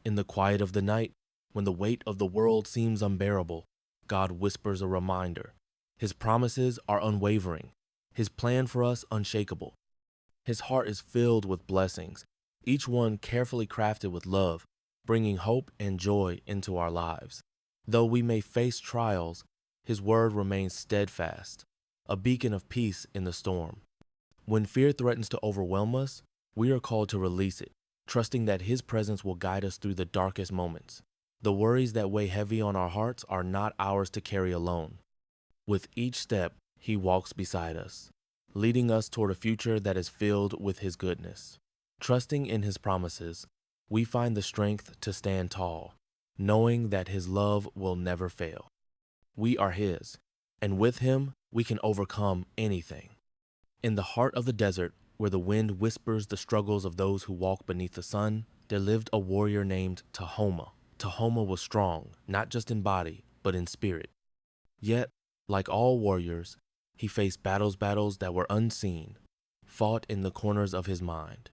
In the quiet of the night, when the weight of the world seems unbearable, God whispers a reminder. His promises are unwavering, His plan for us unshakable. His heart is filled with blessings, each one carefully crafted with love, bringing hope and joy into our lives. Though we may face trials, His word remains steadfast, a beacon of peace in the storm. When fear threatens to overwhelm us, we are called to release it, trusting that His presence will guide us through the darkest moments. The worries that weigh heavy on our hearts are not ours to carry alone. With each step, He walks beside us, leading us toward a future that is filled with His goodness. Trusting in His promises, we find the strength to stand tall, knowing that His love will never fail. We are His, and with Him, we can overcome anything. In the heart of the desert, where the wind whispers the struggles of those who walk beneath the sun, there lived a warrior named Tahoma. Tahoma was strong, not just in body, but in spirit. Yet, like all warriors, he faced battles that were unseen, fought in the corners of his mind.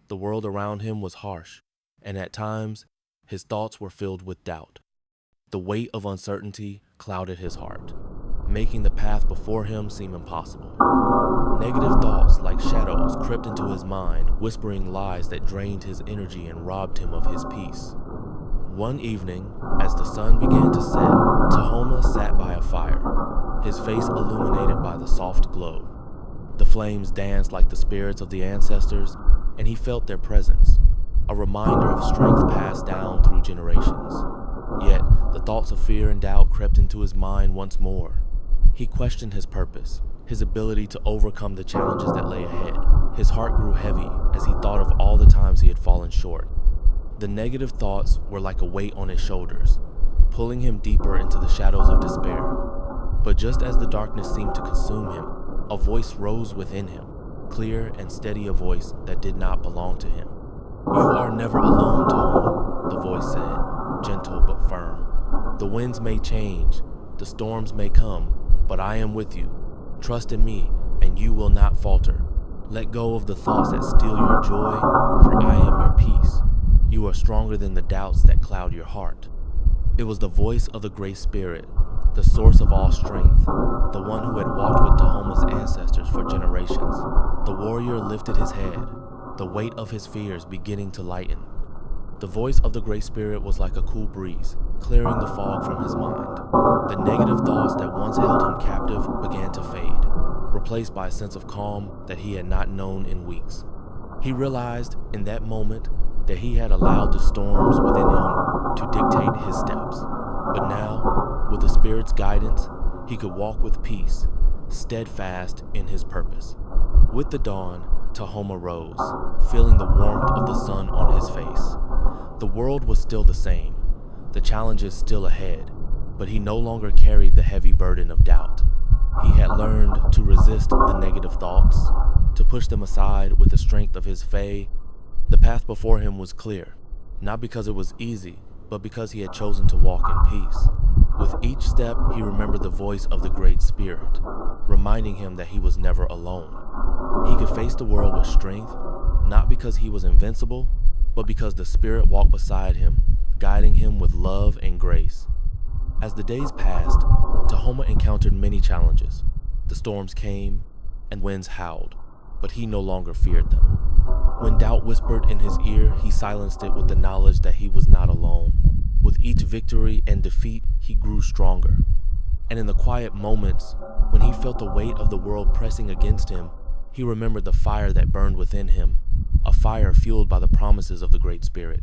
The world around him was harsh, and at times, his thoughts were filled with doubt. The weight of uncertainty clouded his heart, making the path before him seem impossible. Negative thoughts like shadows crept into his mind, whispering lies that drained his energy and robbed him of his peace. One evening, as the sun began to set, Tahoma sat by a fire, his face illuminated by the soft glow. The flames danced like the spirits of the ancestors, and he felt their presence, a reminder of strength passed down through generations. Yet, the thoughts of fear and doubt crept into his mind once more. He questioned his purpose, his ability to overcome the challenges that lay ahead. His heart grew heavy as he thought of all the times he had fallen short. The negative thoughts were like a weight on his shoulders, pulling him deeper into the shadows of despair. But just as the darkness seemed to consume him, a voice rose within him, clear and steady, a voice that did not belong to him. "You are never alone, Tahoma," the voice said, gentle but firm. "The winds may change, the storms may come, but I am with you. Trust in me, and you will not falter. Let go of the thoughts that steal your joy, for I am your peace. You are stronger than the doubts that cloud your heart." It was the voice of the Great Spirit, the source of all strength, the one who had walked with Tahoma's ancestors for generations. The warrior lifted his head, the weight of his fears beginning to lighten. The voice of the Great Spirit was like a cool breeze, clearing the fog from his mind. The negative thoughts that once held him captive began to fade, replaced by a sense of calm that he had not known in weeks. He realized in that moment that he had allowed the storms within him to dictate his steps. But now, with the Spirit's guidance, he could walk with peace, steadfast in his purpose. With the dawn, Tahoma rose, feeling the warmth of the sun on his face. The world was still the same, the challenges still ahead, but he no longer carried the heavy burden of doubt. He had learned to resist the negative thoughts, to push them aside with the strength of his faith. The path before him was clear, not because it was easy, but because he had chosen to walk in peace. With each step, he remembered the voice of the Great Spirit, reminding him that he was never alone. He could face the world with strength, not because he was invincible, but because the Spirit walked beside him, guiding him with love and grace. As the days passed, Tahoma encountered many challenges. The storms came, and winds howled, but he no longer feared them. When doubt whispered in his ear, he silenced it with the knowledge that he was not alone. With each victory and defeat, he grew stronger. And in the quiet moments, when he felt the weight of the world pressing against him, he remembered the fire that burned within him, a fire fueled by the promises of the Great Spirit.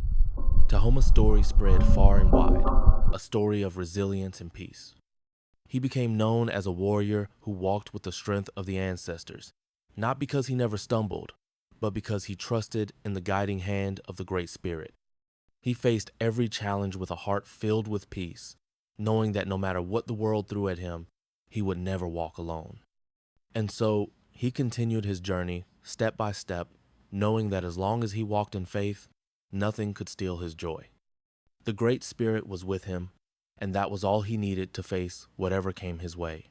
Tahoma's story spread far and wide, a story of resilience and peace. He became known as a warrior who walked with the strength of the ancestors, not because he never stumbled, but because he trusted in the guiding hand of the Great Spirit. He faced every challenge with a heart filled with peace, knowing that no matter what the world threw at him, he would never walk alone. And so, he continued his journey, step by step, knowing that as long as he walked in faith, nothing could steal his joy. The Great Spirit was with him, and that was all he needed to face whatever came his way.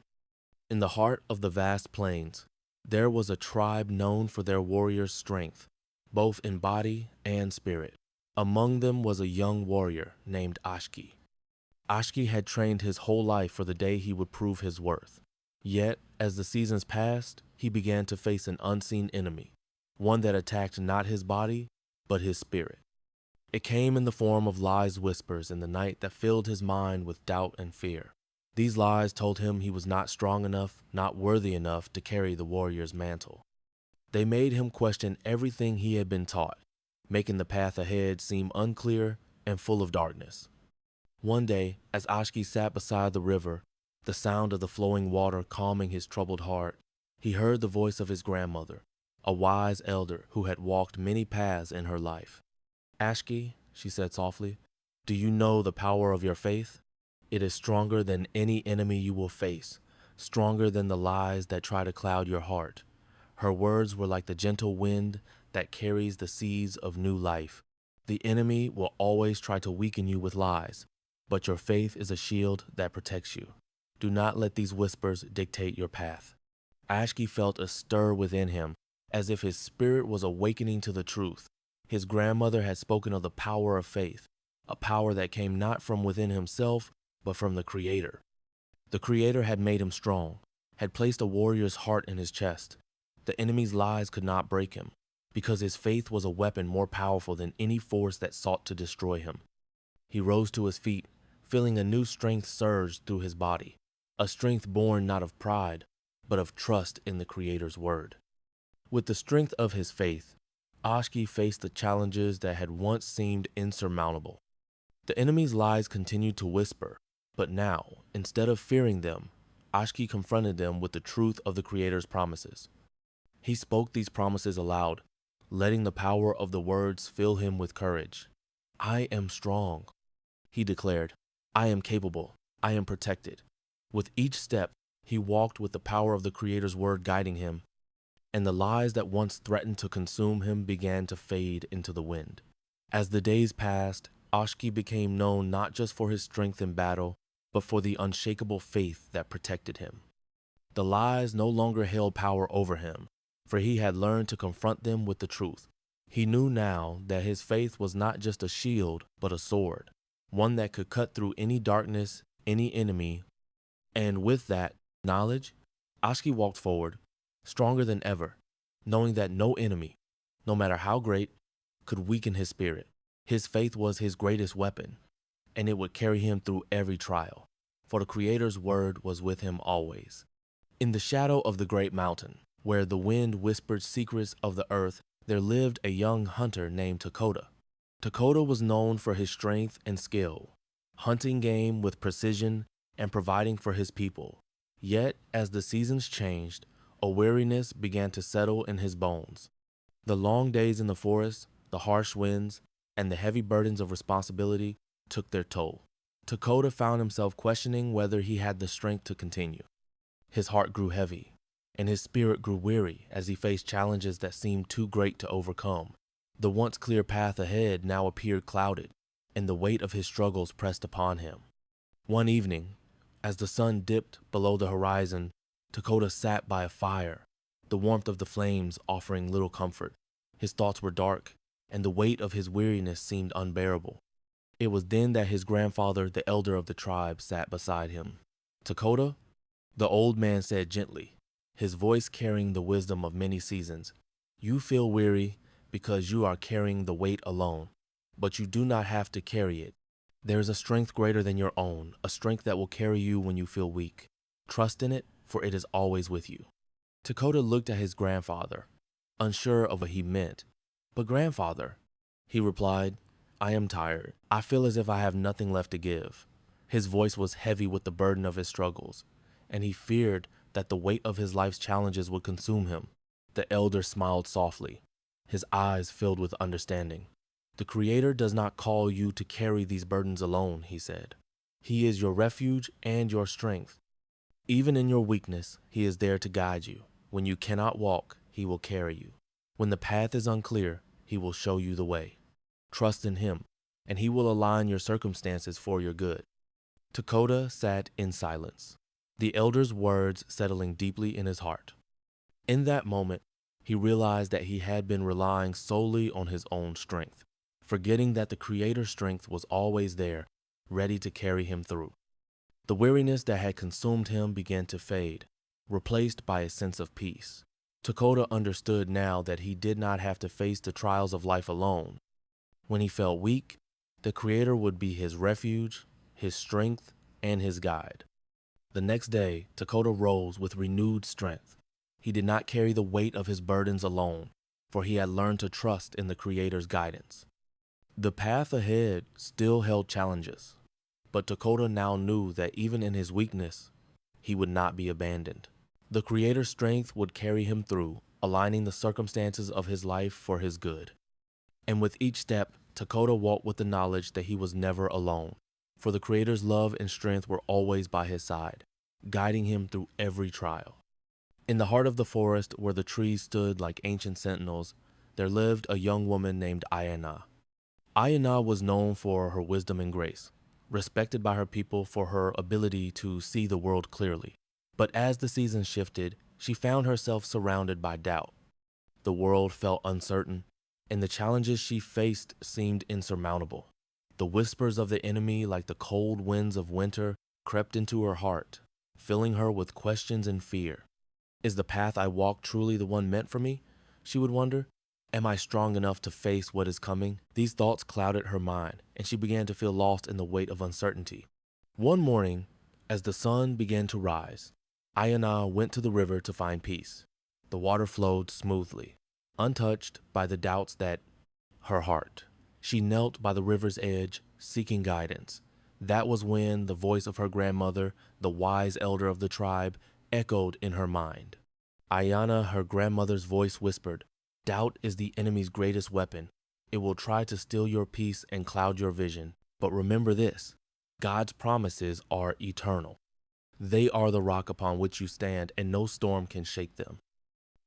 In the heart of the vast plains, there was a tribe known for their warriors' strength, both in body and spirit. Among them was a young warrior named Ashki. Ashki had trained his whole life for the day he would prove his worth. Yet, as the seasons passed, he began to face an unseen enemy, one that attacked not his body, but his spirit. It came in the form of lies whispers in the night that filled his mind with doubt and fear. These lies told him he was not strong enough, not worthy enough to carry the warrior's mantle. They made him question everything he had been taught, making the path ahead seem unclear and full of darkness. One day, as Ashki sat beside the river, the sound of the flowing water calming his troubled heart, he heard the voice of his grandmother, a wise elder who had walked many paths in her life. Ashki, she said softly, do you know the power of your faith? It is stronger than any enemy you will face, stronger than the lies that try to cloud your heart. Her words were like the gentle wind that carries the seeds of new life. The enemy will always try to weaken you with lies, but your faith is a shield that protects you. Do not let these whispers dictate your path. Ashki felt a stir within him, as if his spirit was awakening to the truth. His grandmother had spoken of the power of faith, a power that came not from within himself, but from the Creator. The Creator had made him strong, had placed a warrior's heart in his chest. The enemy's lies could not break him, because his faith was a weapon more powerful than any force that sought to destroy him. He rose to his feet, feeling a new strength surge through his body, a strength born not of pride, but of trust in the Creator's word. With the strength of his faith, Ashki faced the challenges that had once seemed insurmountable. The enemy's lies continued to whisper, but now, instead of fearing them, Ashki confronted them with the truth of the Creator's promises. He spoke these promises aloud, letting the power of the words fill him with courage. I am strong, he declared. I am capable. I am protected. With each step, he walked with the power of the Creator's word guiding him, and the lies that once threatened to consume him began to fade into the wind. As the days passed, Ashki became known not just for his strength in battle, but for the unshakable faith that protected him. The lies no longer held power over him, for he had learned to confront them with the truth. He knew now that his faith was not just a shield, but a sword, one that could cut through any darkness, any enemy, and with that knowledge, Ashki walked forward, stronger than ever, knowing that no enemy, no matter how great, could weaken his spirit. His faith was his greatest weapon, and it would carry him through every trial, for the Creator's word was with him always. In the shadow of the great mountain, where the wind whispered secrets of the earth, there lived a young hunter named Takoda. Takoda was known for his strength and skill, hunting game with precision and providing for his people. Yet, as the seasons changed, a weariness began to settle in his bones. The long days in the forest, the harsh winds, and the heavy burdens of responsibility took their toll. Takoda found himself questioning whether he had the strength to continue. His heart grew heavy, and his spirit grew weary as he faced challenges that seemed too great to overcome. The once clear path ahead now appeared clouded, and the weight of his struggles pressed upon him. One evening, as the sun dipped below the horizon, Takoda sat by a fire, the warmth of the flames offering little comfort. His thoughts were dark, and the weight of his weariness seemed unbearable. It was then that his grandfather, the elder of the tribe, sat beside him. Takoda, the old man said gently, his voice carrying the wisdom of many seasons, you feel weary because you are carrying the weight alone, but you do not have to carry it. There is a strength greater than your own, a strength that will carry you when you feel weak. Trust in it, for it is always with you. Takoda looked at his grandfather, unsure of what he meant. But grandfather, he replied, I am tired. I feel as if I have nothing left to give. His voice was heavy with the burden of his struggles, and he feared that the weight of his life's challenges would consume him. The elder smiled softly, his eyes filled with understanding. The Creator does not call you to carry these burdens alone, he said. He is your refuge and your strength. Even in your weakness, he is there to guide you. When you cannot walk, he will carry you. When the path is unclear, he will show you the way. Trust in him, and he will align your circumstances for your good. Takoda sat in silence, the elder's words settling deeply in his heart. In that moment, he realized that he had been relying solely on his own strength. forgetting that the Creator's strength was always there, ready to carry him through. The weariness that had consumed him began to fade, replaced by a sense of peace. Takoda understood now that he did not have to face the trials of life alone. When he felt weak, the Creator would be his refuge, his strength, and his guide. The next day, Takoda rose with renewed strength. He did not carry the weight of his burdens alone, for he had learned to trust in the Creator's guidance. The path ahead still held challenges, but Takoda now knew that even in his weakness, he would not be abandoned. The Creator's strength would carry him through, aligning the circumstances of his life for his good. And with each step, Takoda walked with the knowledge that he was never alone, for the Creator's love and strength were always by his side, guiding him through every trial. In the heart of the forest, where the trees stood like ancient sentinels, there lived a young woman named Ayana. Ayana was known for her wisdom and grace, respected by her people for her ability to see the world clearly. But as the seasons shifted, she found herself surrounded by doubt. The world felt uncertain, and the challenges she faced seemed insurmountable. The whispers of the enemy, like the cold winds of winter, crept into her heart, filling her with questions and fear. Is the path I walk truly the one meant for me? She would wonder. Am I strong enough to face what is coming? These thoughts clouded her mind, and she began to feel lost in the weight of uncertainty. One morning, as the sun began to rise, Ayana went to the river to find peace. The water flowed smoothly, untouched by the doubts that her heart. She knelt by the river's edge, seeking guidance. That was when the voice of her grandmother, the wise elder of the tribe, echoed in her mind. Ayana, her grandmother's voice whispered, "Doubt is the enemy's greatest weapon. It will try to steal your peace and cloud your vision. But remember this, God's promises are eternal. They are the rock upon which you stand, and no storm can shake them."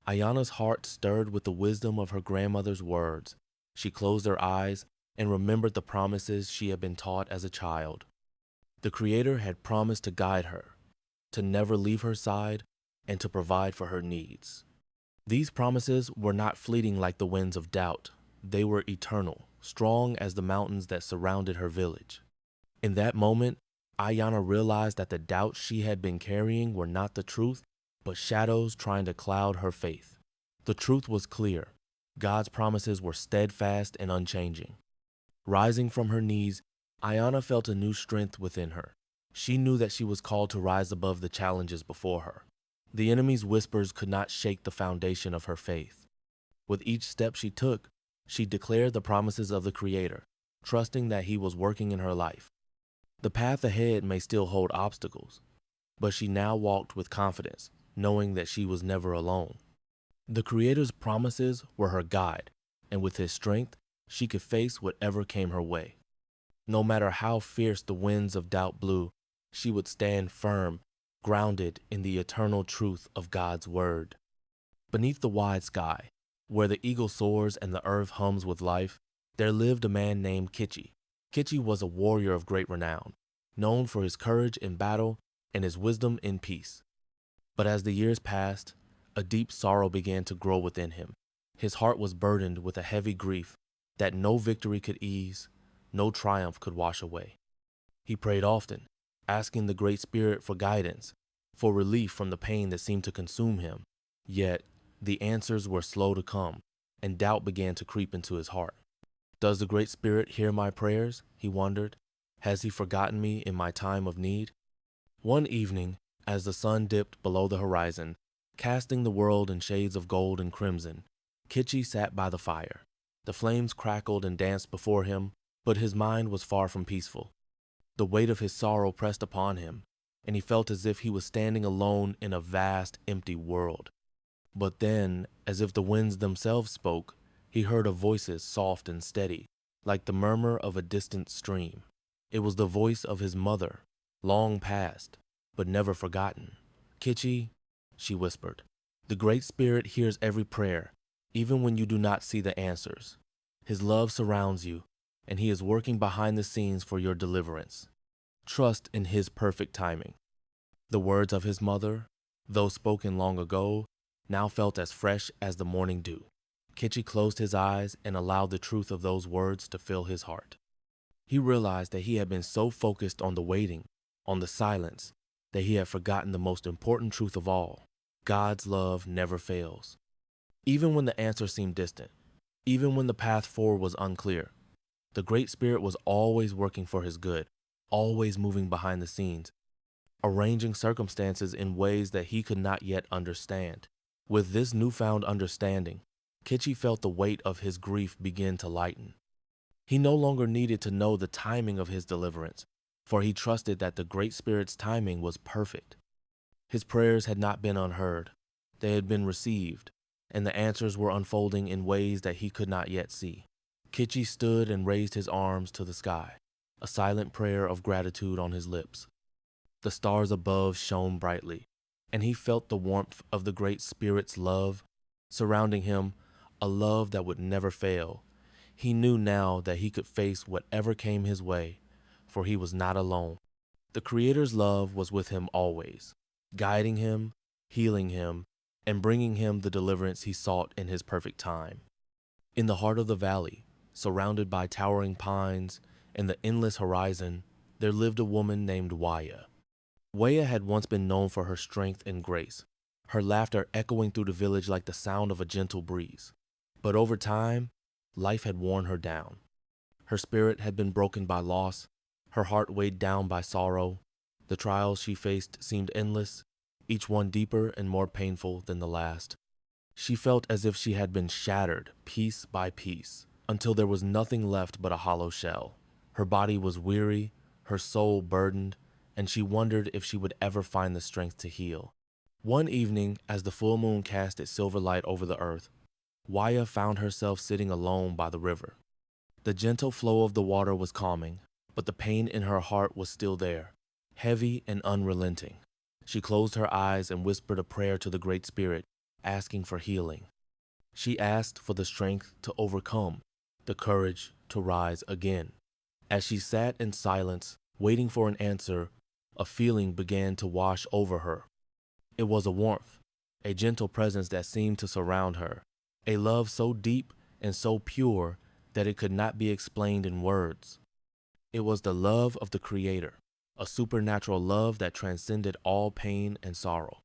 Ayana's heart stirred with the wisdom of her grandmother's words. She closed her eyes and remembered the promises she had been taught as a child. The Creator had promised to guide her, to never leave her side, and to provide for her needs. These promises were not fleeting like the winds of doubt. They were eternal, strong as the mountains that surrounded her village. In that moment, Ayana realized that the doubts she had been carrying were not the truth, but shadows trying to cloud her faith. The truth was clear. God's promises were steadfast and unchanging. Rising from her knees, Ayana felt a new strength within her. She knew that she was called to rise above the challenges before her. The enemy's whispers could not shake the foundation of her faith. With each step she took, she declared the promises of the Creator, trusting that He was working in her life. The path ahead may still hold obstacles, but she now walked with confidence, knowing that she was never alone. The Creator's promises were her guide, and with His strength, she could face whatever came her way. No matter how fierce the winds of doubt blew, she would stand firm, grounded in the eternal truth of God's word. Beneath the wide sky, where the eagle soars and the earth hums with life, there lived a man named Kichi. Kichi was a warrior of great renown, known for his courage in battle and his wisdom in peace. But as the years passed, a deep sorrow began to grow within him. His heart was burdened with a heavy grief that no victory could ease, no triumph could wash away. He prayed often, asking the Great Spirit for guidance, for relief from the pain that seemed to consume him. Yet, the answers were slow to come, and doubt began to creep into his heart. Does the Great Spirit hear my prayers? He wondered. Has He forgotten me in my time of need? One evening, as the sun dipped below the horizon, casting the world in shades of gold and crimson, Kichi sat by the fire. The flames crackled and danced before him, but his mind was far from peaceful. The weight of his sorrow pressed upon him, and he felt as if he was standing alone in a vast, empty world. But then, as if the winds themselves spoke, he heard of voices soft and steady, like the murmur of a distant stream. It was the voice of his mother, long past, but never forgotten. "Kichi," she whispered, "the Great Spirit hears every prayer, even when you do not see the answers. His love surrounds you, and He is working behind the scenes for your deliverance. Trust in His perfect timing." The words of his mother, though spoken long ago, now felt as fresh as the morning dew. Kichi closed his eyes and allowed the truth of those words to fill his heart. He realized that he had been so focused on the waiting, on the silence, that he had forgotten the most important truth of all. God's love never fails. Even when the answer seemed distant, even when the path forward was unclear, the Great Spirit was always working for his good, always moving behind the scenes, arranging circumstances in ways that he could not yet understand. With this newfound understanding, Kichi felt the weight of his grief begin to lighten. He no longer needed to know the timing of his deliverance, for he trusted that the Great Spirit's timing was perfect. His prayers had not been unheard. They had been received, and the answers were unfolding in ways that he could not yet see. Kichi stood and raised his arms to the sky, a silent prayer of gratitude on his lips. The stars above shone brightly, and he felt the warmth of the Great Spirit's love surrounding him, a love that would never fail. He knew now that he could face whatever came his way, for he was not alone. The Creator's love was with him always, guiding him, healing him, and bringing him the deliverance he sought in his perfect time. In the heart of the valley, surrounded by towering pines and the endless horizon, there lived a woman named Waya. Waya had once been known for her strength and grace, her laughter echoing through the village like the sound of a gentle breeze. But over time, life had worn her down. Her spirit had been broken by loss, her heart weighed down by sorrow. The trials she faced seemed endless, each one deeper and more painful than the last. She felt as if she had been shattered piece by piece, until there was nothing left but a hollow shell. Her body was weary, her soul burdened, and she wondered if she would ever find the strength to heal. One evening, as the full moon cast its silver light over the earth, Waya found herself sitting alone by the river. The gentle flow of the water was calming, but the pain in her heart was still there, heavy and unrelenting. She closed her eyes and whispered a prayer to the Great Spirit, asking for healing. She asked for the strength to overcome, the courage to rise again. As she sat in silence, waiting for an answer, a feeling began to wash over her. It was a warmth, a gentle presence that seemed to surround her, a love so deep and so pure that it could not be explained in words. It was the love of the Creator, a supernatural love that transcended all pain and sorrow.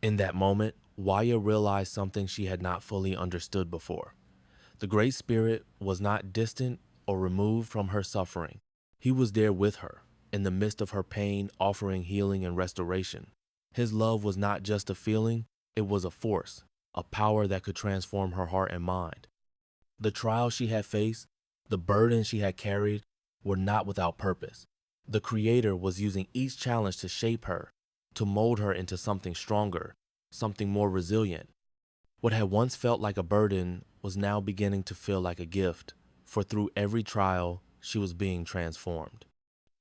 In that moment, Waya realized something she had not fully understood before. The Great Spirit was not distant or removed from her suffering. He was there with her, in the midst of her pain, offering healing and restoration. His love was not just a feeling, it was a force, a power that could transform her heart and mind. The trials she had faced, the burdens she had carried, were not without purpose. The Creator was using each challenge to shape her, to mold her into something stronger, something more resilient. What had once felt like a burden was now beginning to feel like a gift, for through every trial, she was being transformed.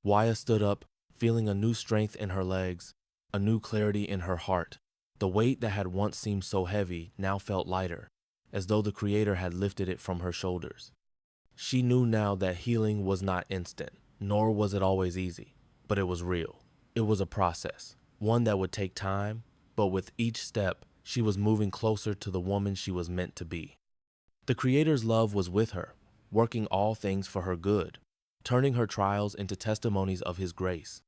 Waya stood up, feeling a new strength in her legs, a new clarity in her heart. The weight that had once seemed so heavy now felt lighter, as though the Creator had lifted it from her shoulders. She knew now that healing was not instant, nor was it always easy, but it was real. It was a process, one that would take time, but with each step, she was moving closer to the woman she was meant to be. The Creator's love was with her, working all things for her good, turning her trials into testimonies of His grace.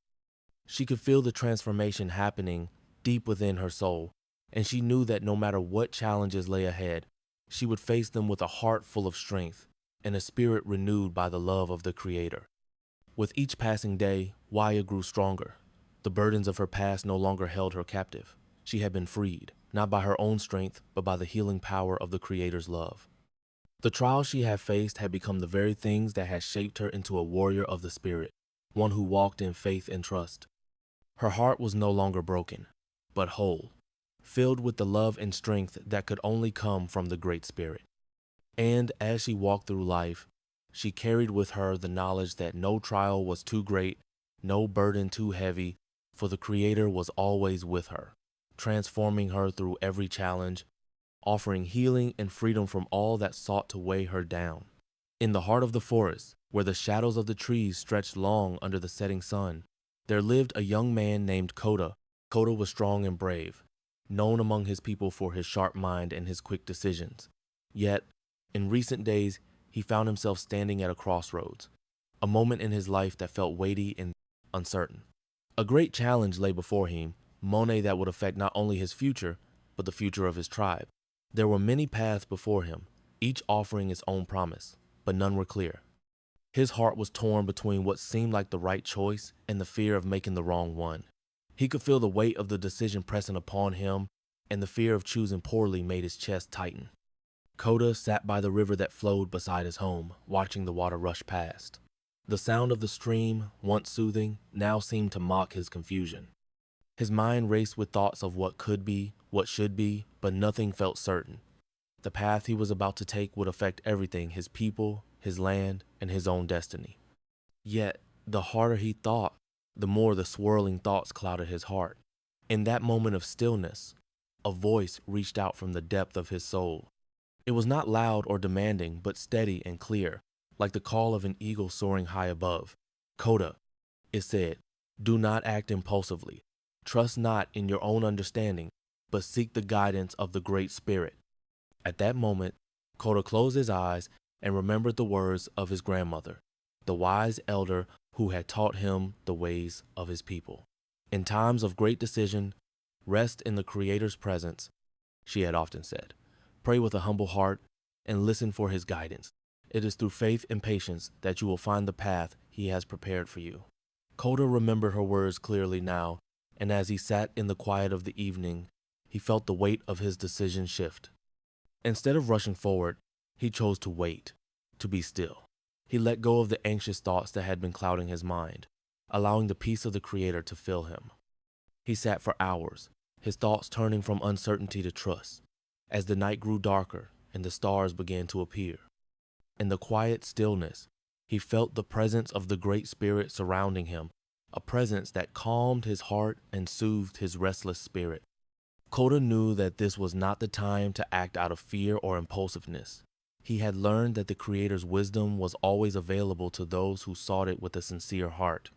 She could feel the transformation happening deep within her soul, and she knew that no matter what challenges lay ahead, she would face them with a heart full of strength and a spirit renewed by the love of the Creator. With each passing day, Waya grew stronger. The burdens of her past no longer held her captive. She had been freed, not by her own strength, but by the healing power of the Creator's love. The trials she had faced had become the very things that had shaped her into a warrior of the Spirit, one who walked in faith and trust. Her heart was no longer broken, but whole, filled with the love and strength that could only come from the Great Spirit. And as she walked through life, she carried with her the knowledge that no trial was too great, no burden too heavy, for the Creator was always with her, transforming her through every challenge, offering healing and freedom from all that sought to weigh her down. In the heart of the forest, where the shadows of the trees stretched long under the setting sun, there lived a young man named Koda. Koda was strong and brave, known among his people for his sharp mind and his quick decisions. Yet, In recent days, he found himself standing at a crossroads, a moment in his life that felt weighty and uncertain. A great challenge lay before him, one that would affect not only his future, but the future of his tribe. There were many paths before him, each offering its own promise, but none were clear. His heart was torn between what seemed like the right choice and the fear of making the wrong one. He could feel the weight of the decision pressing upon him, and the fear of choosing poorly made his chest tighten. Koda sat by the river that flowed beside his home, watching the water rush past. The sound of the stream, once soothing, now seemed to mock his confusion. His mind raced with thoughts of what could be, what should be, but nothing felt certain. The path he was about to take would affect everything: his people, his land, and his own destiny. Yet, the harder he thought, the more the swirling thoughts clouded his heart. In that moment of stillness, a voice reached out from the depth of his soul. It was not loud or demanding, but steady and clear, like the call of an eagle soaring high above. "Koda," it said, "do not act impulsively. Trust not in your own understanding, but seek the guidance of the Great Spirit." At that moment, Koda closed his eyes and remembered the words of his grandmother, the wise elder who had taught him the ways of his people. In times of great decision, rest in the Creator's presence, she had often said. Pray with a humble heart and listen for his guidance. It is through faith and patience that you will find the path he has prepared for you. Koda remembered her words clearly now, and as he sat in the quiet of the evening, he felt the weight of his decision shift. Instead of rushing forward, he chose to wait, to be still. He let go of the anxious thoughts that had been clouding his mind, allowing the peace of the Creator to fill him. He sat for hours, his thoughts turning from uncertainty to trust. As the night grew darker and the stars began to appear, in the quiet stillness, he felt the presence of the Great Spirit surrounding him, a presence that calmed his heart and soothed his restless spirit. Koda knew that this was not the time to act out of fear or impulsiveness. He had learned that the Creator's wisdom was always available to those who sought it with a sincere heart.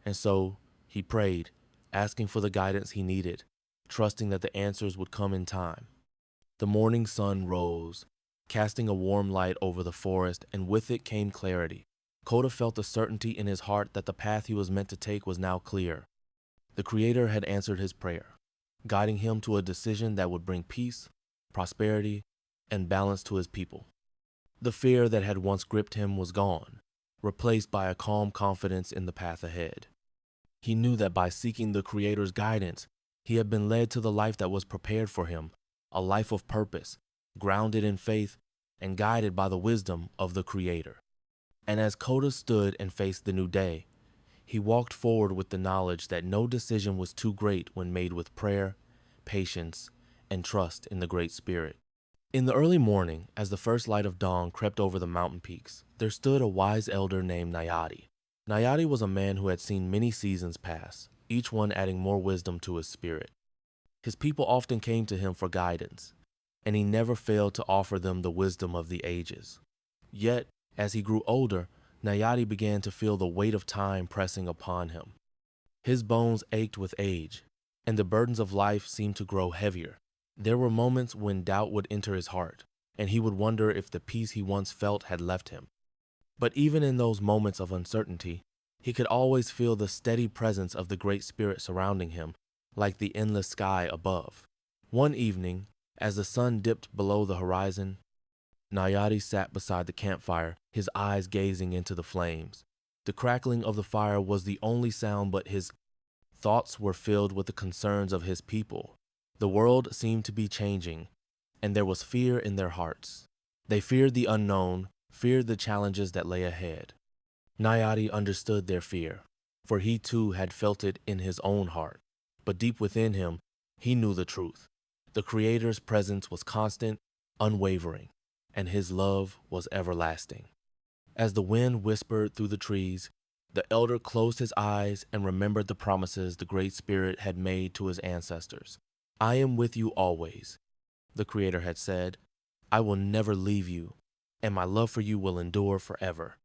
And so, he prayed, asking for the guidance he needed, trusting that the answers would come in time. The morning sun rose, casting a warm light over the forest, and with it came clarity. Koda felt the certainty in his heart that the path he was meant to take was now clear. The Creator had answered his prayer, guiding him to a decision that would bring peace, prosperity, and balance to his people. The fear that had once gripped him was gone, replaced by a calm confidence in the path ahead. He knew that by seeking the Creator's guidance, he had been led to the life that was prepared for him, a life of purpose, grounded in faith, and guided by the wisdom of the Creator. And as Koda stood and faced the new day, he walked forward with the knowledge that no decision was too great when made with prayer, patience, and trust in the Great Spirit. In the early morning, as the first light of dawn crept over the mountain peaks, there stood a wise elder named Nayati. Nayati was a man who had seen many seasons pass, each one adding more wisdom to his spirit. His people often came to him for guidance, and he never failed to offer them the wisdom of the ages. Yet, as he grew older, Nayati began to feel the weight of time pressing upon him. His bones ached with age, and the burdens of life seemed to grow heavier. There were moments when doubt would enter his heart, and he would wonder if the peace he once felt had left him. But even in those moments of uncertainty, he could always feel the steady presence of the Great Spirit surrounding him, like the endless sky above. One evening, as the sun dipped below the horizon, Nayati sat beside the campfire, his eyes gazing into the flames. The crackling of the fire was the only sound, but his thoughts were filled with the concerns of his people. The world seemed to be changing, and there was fear in their hearts. They feared the unknown, feared the challenges that lay ahead. Nayati understood their fear, for he too had felt it in his own heart. But deep within him, he knew the truth. The Creator's presence was constant, unwavering, and his love was everlasting. As the wind whispered through the trees, the elder closed his eyes and remembered the promises the Great Spirit had made to his ancestors. "I am with you always," the Creator had said. "I will never leave you, and my love for you will endure forever."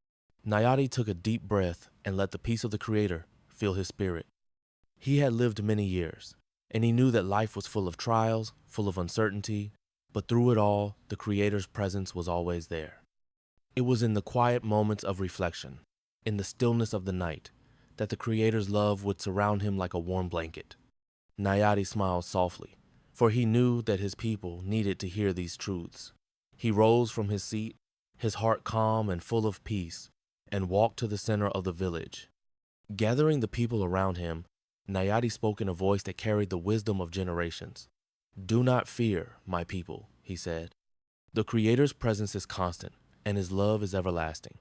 Nayati took a deep breath and let the peace of the Creator fill his spirit. He had lived many years, and he knew that life was full of trials, full of uncertainty, But through it all, the Creator's presence was always there. It was in the quiet moments of reflection, in the stillness of the night, that the Creator's love would surround him like a warm blanket. Nayati smiled softly, for he knew that his people needed to hear these truths. He rose from his seat, his heart calm and full of peace, and walked to the center of the village. Gathering the people around him, Nayati spoke in a voice that carried the wisdom of generations. "Do not fear, my people," he said. "The Creator's presence is constant, and his love is everlasting.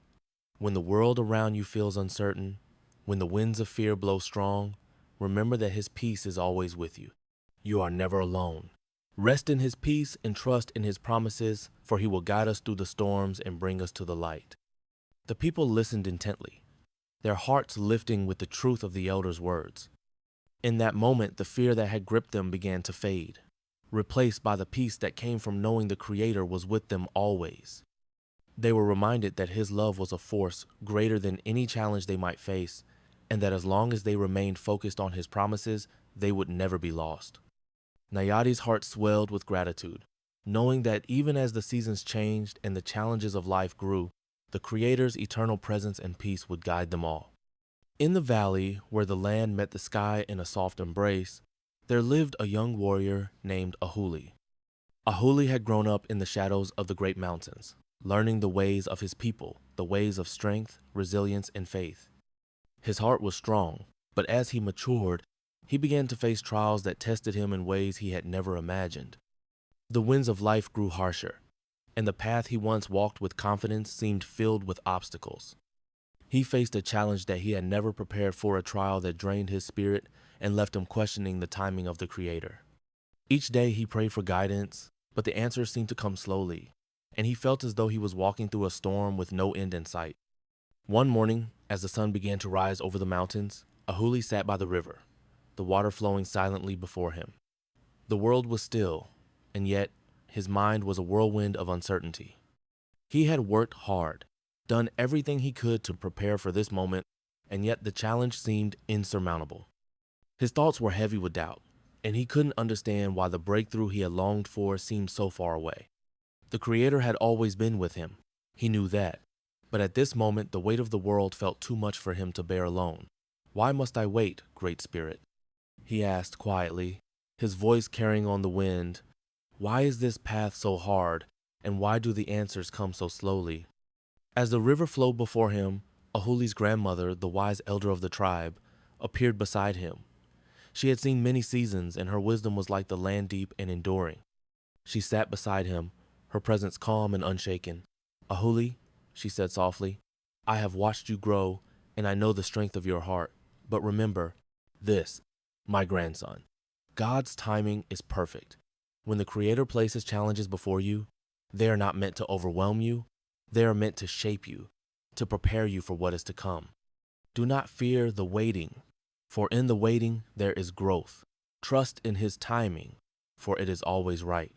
When the world around you feels uncertain, when the winds of fear blow strong, remember that his peace is always with you. You are never alone. Rest in his peace and trust in his promises, for he will guide us through the storms and bring us to the light." The people listened intently, their hearts lifting with the truth of the elder's words. In that moment, the fear that had gripped them began to fade, replaced by the peace that came from knowing the Creator was with them always. They were reminded that his love was a force greater than any challenge they might face, and that as long as they remained focused on his promises, they would never be lost. Nayati's heart swelled with gratitude, knowing that even as the seasons changed and the challenges of life grew, the Creator's eternal presence and peace would guide them all. In the valley, where the land met the sky in a soft embrace, there lived a young warrior named Ahuli. Ahuli had grown up in the shadows of the great mountains, learning the ways of his people, the ways of strength, resilience, and faith. His heart was strong, but as he matured, he began to face trials that tested him in ways he had never imagined. The winds of life grew harsher, and the path he once walked with confidence seemed filled with obstacles. He faced a challenge that he had never prepared for, a trial that drained his spirit and left him questioning the timing of the Creator. Each day he prayed for guidance, but the answers seemed to come slowly, and he felt as though he was walking through a storm with no end in sight. One morning, as the sun began to rise over the mountains, Ahuli sat by the river, the water flowing silently before him. The world was still, and yet his mind was a whirlwind of uncertainty. He had worked hard, done everything he could to prepare for this moment, and yet the challenge seemed insurmountable. His thoughts were heavy with doubt, and he couldn't understand why the breakthrough he had longed for seemed so far away. The Creator had always been with him. He knew that. But at this moment, the weight of the world felt too much for him to bear alone. "Why must I wait, Great Spirit?" he asked quietly, his voice carrying on the wind. "Why is this path so hard, and why do the answers come so slowly?" As the river flowed before him, Ahuli's grandmother, the wise elder of the tribe, appeared beside him. She had seen many seasons, and her wisdom was like the land deep and enduring. She sat beside him, her presence calm and unshaken. "Ahuli," she said softly, "I have watched you grow, and I know the strength of your heart. But remember this, my grandson. God's timing is perfect. When the Creator places challenges before you, they are not meant to overwhelm you. They are meant to shape you, to prepare you for what is to come. Do not fear the waiting, for in the waiting there is growth. Trust in his timing, for it is always right."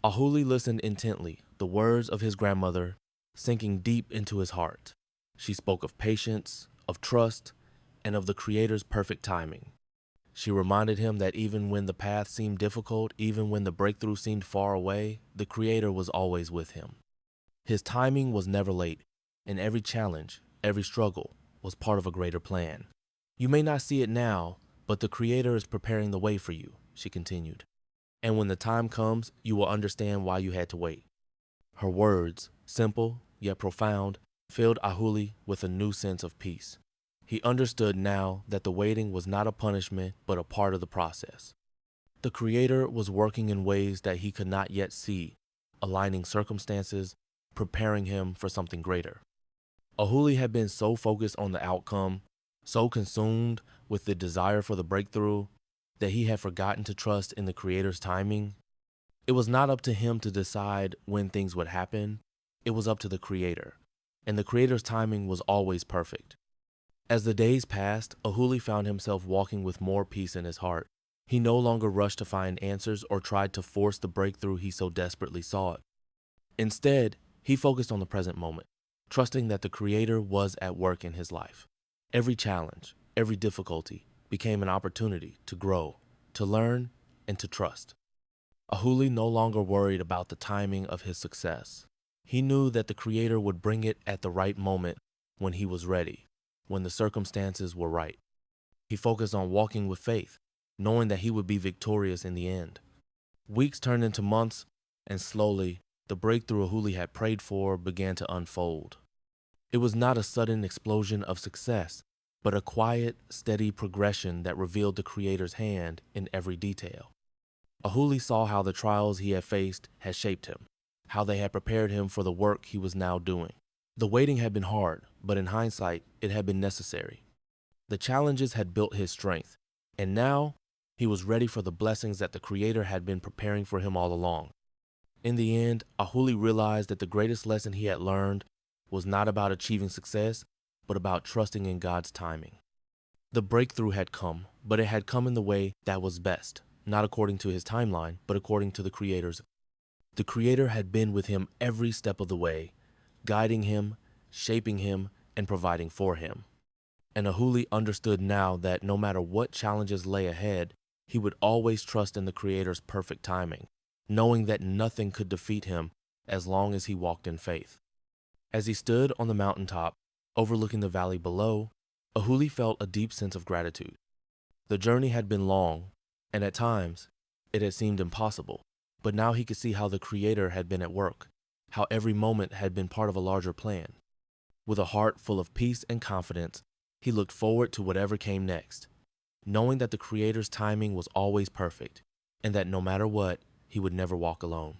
Ahuli listened intently, the words of his grandmother sinking deep into his heart. She spoke of patience, of trust, and of the Creator's perfect timing. She reminded him that even when the path seemed difficult, even when the breakthrough seemed far away, the Creator was always with him. His timing was never late, and every challenge, every struggle, was part of a greater plan. "You may not see it now, but the Creator is preparing the way for you," she continued. "And when the time comes, you will understand why you had to wait." Her words, simple yet profound, filled Ahuli with a new sense of peace. He understood now that the waiting was not a punishment, but a part of the process. The Creator was working in ways that he could not yet see, aligning circumstances, preparing him for something greater. Ahuli had been so focused on the outcome, so consumed with the desire for the breakthrough, that he had forgotten to trust in the Creator's timing. It was not up to him to decide when things would happen. It was up to the Creator, and the Creator's timing was always perfect. As the days passed, Ahuli found himself walking with more peace in his heart. He no longer rushed to find answers or tried to force the breakthrough he so desperately sought. Instead, he focused on the present moment, trusting that the Creator was at work in his life. Every challenge, every difficulty became an opportunity to grow, to learn, and to trust. Ahuli no longer worried about the timing of his success. He knew that the Creator would bring it at the right moment when he was ready, when the circumstances were right. He focused on walking with faith, knowing that he would be victorious in the end. Weeks turned into months, and slowly, the breakthrough Ahuli had prayed for began to unfold. It was not a sudden explosion of success, but a quiet, steady progression that revealed the Creator's hand in every detail. Ahuli saw how the trials he had faced had shaped him, how they had prepared him for the work he was now doing. The waiting had been hard, but in hindsight, it had been necessary. The challenges had built his strength, and now he was ready for the blessings that the Creator had been preparing for him all along. In the end, Ahuli realized that the greatest lesson he had learned was not about achieving success, but about trusting in God's timing. The breakthrough had come, but it had come in the way that was best, not according to his timeline, but according to the Creator's. The Creator had been with him every step of the way, guiding him, shaping him, and providing for him. And Ahuli understood now that no matter what challenges lay ahead, he would always trust in the Creator's perfect timing, knowing that nothing could defeat him as long as he walked in faith. As he stood on the mountaintop, overlooking the valley below, Ahuli felt a deep sense of gratitude. The journey had been long, and at times, it had seemed impossible, but now he could see how the Creator had been at work, how every moment had been part of a larger plan. With a heart full of peace and confidence, he looked forward to whatever came next, knowing that the Creator's timing was always perfect, and that no matter what, he would never walk alone.